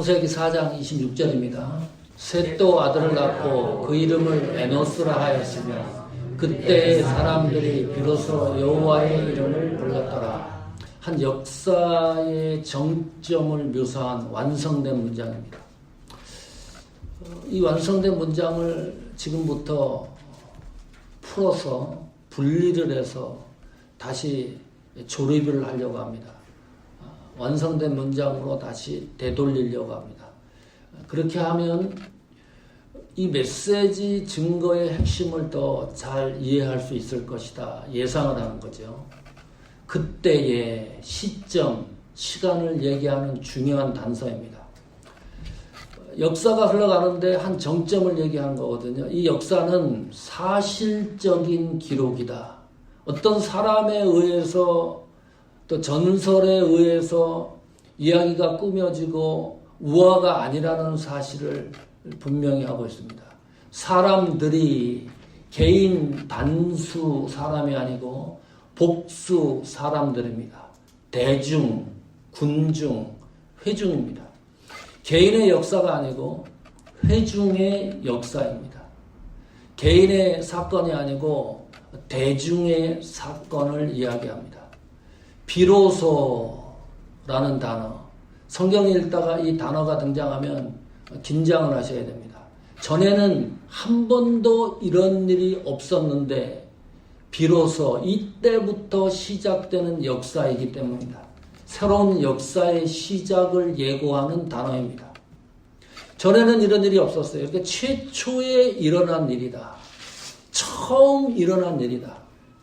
창세기 4장 26절입니다. 셋도 아들을 낳고 그 이름을 에노스라 하였으며 그때의 사람들이 비로소 여호와의 이름을 불렀더라. 한 역사의 정점을 묘사한 완성된 문장입니다. 이 완성된 문장을 지금부터 풀어서 분리를 해서 다시 조립을 하려고 합니다. 완성된 문장으로 다시 되돌리려고 합니다. 그렇게 하면 이 메시지 증거의 핵심을 더 잘 이해할 수 있을 것이다 예상을 하는 거죠. 그때의 시점, 시간을 얘기하는 중요한 단서입니다. 역사가 흘러가는데 한 정점을 얘기하는 거거든요. 이 역사는 사실적인 기록이다. 어떤 사람에 의해서 또 전설에 의해서 이야기가 꾸며지고 우화가 아니라는 사실을 분명히 하고 있습니다. 사람들이 개인 단수 사람이 아니고 복수 사람들입니다. 대중, 군중, 회중입니다. 개인의 역사가 아니고 회중의 역사입니다. 개인의 사건이 아니고 대중의 사건을 이야기합니다. 비로소라는 단어, 성경 읽다가 이 단어가 등장하면 긴장을 하셔야 됩니다. 전에는 한 번도 이런 일이 없었는데 비로소 이때부터 시작되는 역사이기 때문입니다. 새로운 역사의 시작을 예고하는 단어입니다. 전에는 이런 일이 없었어요. 이렇게 최초에 일어난 일이다. 처음 일어난 일이다.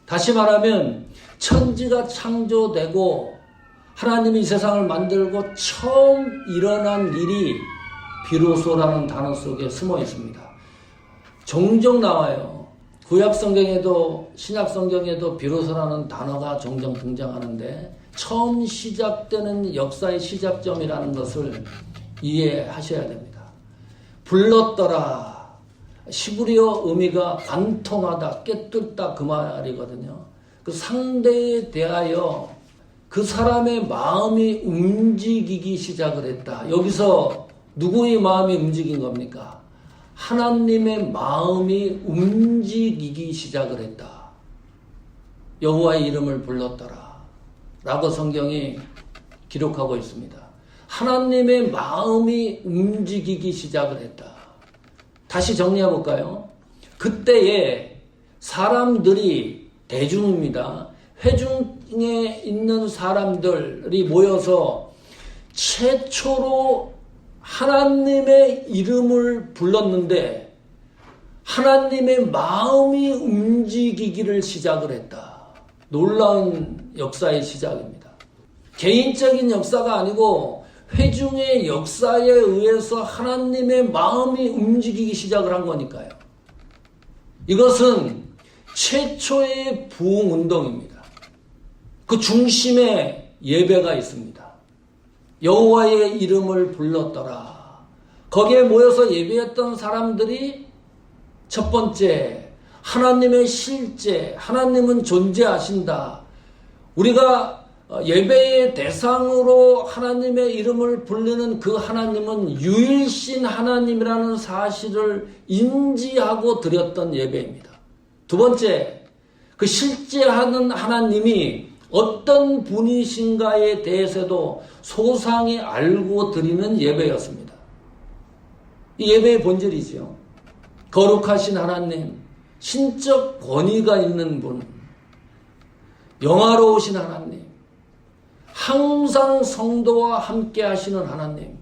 다시 말하면 천지가 창조되고 하나님이 이 세상을 만들고 처음 일어난 일이 비로소라는 단어 속에 숨어 있습니다. 종종 나와요. 구약 성경에도 신약 성경에도 비로소라는 단어가 종종 등장하는데 처음 시작되는 역사의 시작점이라는 것을 이해하셔야 됩니다. 불렀더라. 시브리어 의미가 관통하다, 깨뚫다 그 말이거든요. 그 상대에 대하여 그 사람의 마음이 움직이기 시작을 했다. 여기서 누구의 마음이 움직인 겁니까? 하나님의 마음이 움직이기 시작을 했다. 여호와의 이름을 불렀더라 라고 성경이 기록하고 있습니다. 하나님의 마음이 움직이기 시작을 했다. 다시 정리해 볼까요? 그때에 사람들이 대중입니다. 회중에 있는 사람들이 모여서 최초로 하나님의 이름을 불렀는데 하나님의 마음이 움직이기를 시작을 했다. 놀라운 역사의 시작입니다. 개인적인 역사가 아니고 회중의 역사에 의해서 하나님의 마음이 움직이기 시작을 한 거니까요. 이것은 최초의 부흥운동입니다. 그 중심에 예배가 있습니다. 여호와의 이름을 불렀더라. 거기에 모여서 예배했던 사람들이 첫 번째, 하나님의 실제, 하나님은 존재하신다. 우리가 예배의 대상으로 하나님의 이름을 부르는 그 하나님은 유일신 하나님이라는 사실을 인지하고 드렸던 예배입니다. 두 번째, 그 실제하는 하나님이 어떤 분이신가에 대해서도 소상히 알고 드리는 예배였습니다. 이 예배의 본질이지요. 거룩하신 하나님, 신적 권위가 있는 분, 영화로우신 하나님, 항상 성도와 함께 하시는 하나님,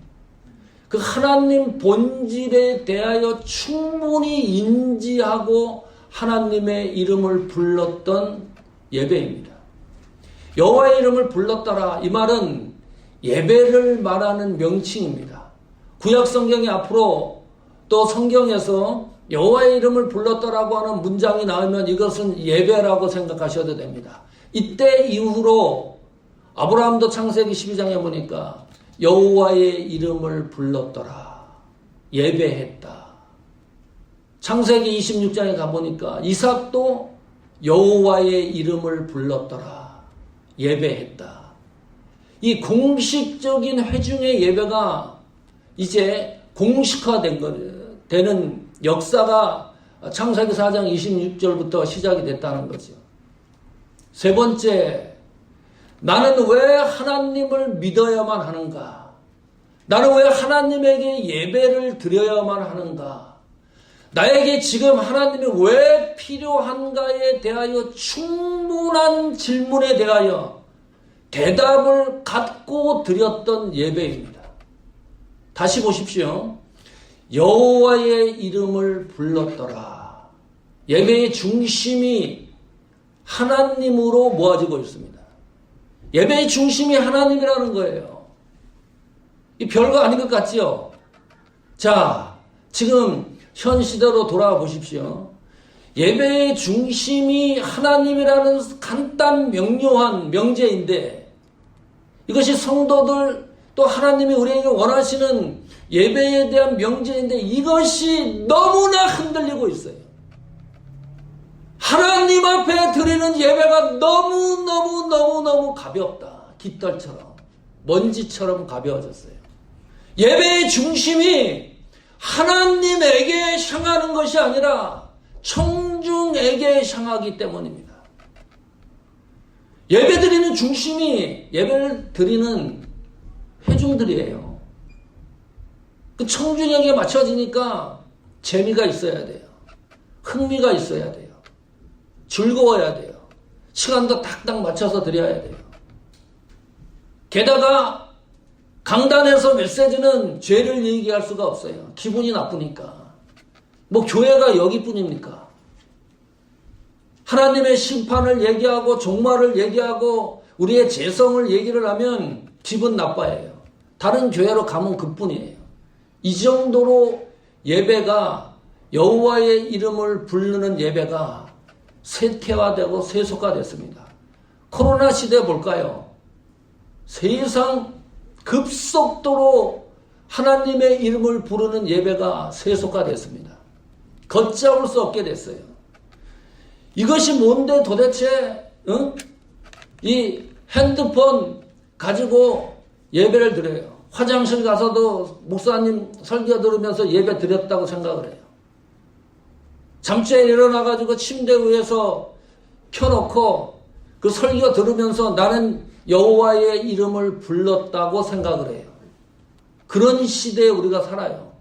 그 하나님 본질에 대하여 충분히 인지하고 하나님의 이름을 불렀던 예배입니다. 여호와의 이름을 불렀더라. 이 말은 예배를 말하는 명칭입니다. 구약 성경이 앞으로 또 성경에서 여호와의 이름을 불렀더라고 하는 문장이 나오면 이것은 예배라고 생각하셔도 됩니다. 이때 이후로 아브라함도 창세기 12장에 보니까 여호와의 이름을 불렀더라. 예배했다. 창세기 26장에 가보니까 이삭도 여호와의 이름을 불렀더라. 예배했다. 이 공식적인 회중의 예배가 이제 되는 역사가 창세기 4장 26절부터 시작이 됐다는 거죠. 세 번째, 나는 왜 하나님을 믿어야만 하는가? 나는 왜 하나님에게 예배를 드려야만 하는가? 나에게 지금 하나님이 왜 필요한가에 대하여 충분한 질문에 대하여 대답을 갖고 드렸던 예배입니다. 다시 보십시오. 여호와의 이름을 불렀더라. 예배의 중심이 하나님으로 모아지고 있습니다. 예배의 중심이 하나님이라는 거예요. 이 별거 아닌 것 같지요? 자, 지금 현 시대로 돌아와 보십시오. 예배의 중심이 하나님이라는 간단 명료한 명제인데 이것이 성도들 또 하나님이 우리에게 원하시는 예배에 대한 명제인데 이것이 너무나 흔들리고 있어요. 하나님 앞에 드리는 예배가 너무 가볍다. 깃털처럼 먼지처럼 가벼워졌어요. 예배의 중심이 하나님에게 향하는 것이 아니라 청중에게 향하기 때문입니다. 예배 드리는 중심이 예배를 드리는 회중들이에요. 그 청중에게 맞춰지니까 재미가 있어야 돼요. 흥미가 있어야 돼요. 즐거워야 돼요. 시간도 딱딱 맞춰서 드려야 돼요. 게다가 강단에서 메시지는 죄를 얘기할 수가 없어요. 기분이 나쁘니까. 뭐 교회가 여기뿐입니까? 하나님의 심판을 얘기하고 종말을 얘기하고 우리의 죄성을 얘기를 하면 기분 나빠해요. 다른 교회로 가면 그뿐이에요. 이 정도로 예배가 여호와의 이름을 부르는 예배가 세태화되고 세속화됐습니다. 코로나 시대에 볼까요? 세상 급속도로 하나님의 이름을 부르는 예배가 세속화됐습니다. 걷잡을 수 없게 됐어요. 이것이 뭔데 도대체 이 핸드폰 가지고 예배를 드려요. 화장실 가서도 목사님 설교 들으면서 예배 드렸다고 생각을 해요. 잠자에 일어나가지고 침대 위에서 켜놓고 그 설교 들으면서 나는 여호와의 이름을 불렀다고 생각을 해요. 그런 시대에 우리가 살아요.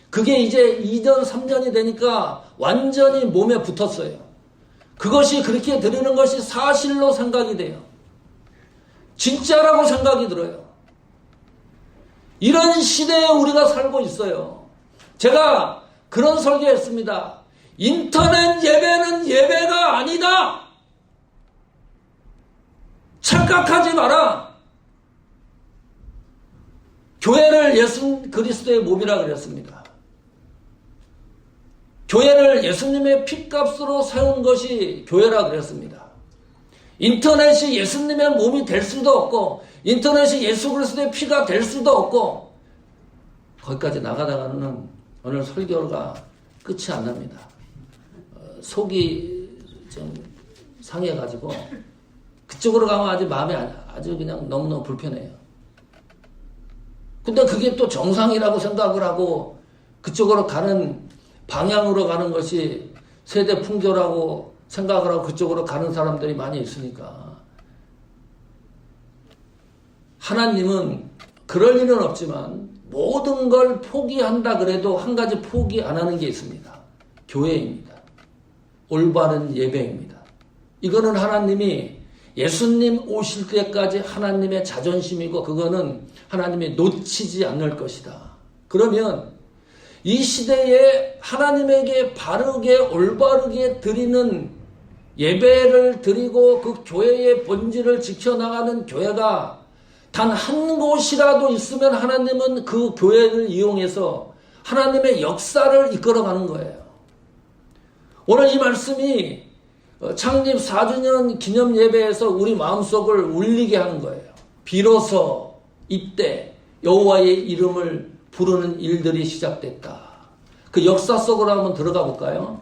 그게 이제 2년, 3년이 되니까 완전히 몸에 붙었어요. 그것이 그렇게 드리는 것이 사실로 생각이 돼요. 진짜라고 생각이 들어요. 이런 시대에 우리가 살고 있어요. 제가 그런 설교했습니다. 인터넷 예배는 예배가 아니다. 착각하지 마라. 교회를 예수 그리스도의 몸이라 그랬습니다. 교회를 예수님의 핏값으로 세운 것이 교회라 그랬습니다. 인터넷이 예수님의 몸이 될 수도 없고 인터넷이 예수 그리스도의 피가 될 수도 없고 거기까지 나가다가는 오늘 설교가 끝이 안 납니다. 속이 좀 상해가지고 그쪽으로 가면 아주 마음이 아주 그냥 너무너무 불편해요. 근데 그게 또 정상이라고 생각을 하고 그쪽으로 가는 방향으로 가는 것이 세대 풍조라고 생각을 하고 그쪽으로 가는 사람들이 많이 있으니까 하나님은 그럴 일은 없지만 모든 걸 포기한다 그래도 한 가지 포기 안 하는 게 있습니다. 교회입니다. 올바른 예배입니다. 이거는 하나님이 예수님 오실 때까지 하나님의 자존심이고 그거는 하나님이 놓치지 않을 것이다. 그러면 이 시대에 하나님에게 바르게 올바르게 드리는 예배를 드리고 그 교회의 본질을 지켜나가는 교회가 단 한 곳이라도 있으면 하나님은 그 교회를 이용해서 하나님의 역사를 이끌어가는 거예요. 오늘 이 말씀이 창립 4주년 기념 예배에서 우리 마음속을 울리게 하는 거예요. 비로소 이때 여호와의 이름을 부르는 일들이 시작됐다. 그 역사 속으로 한번 들어가 볼까요?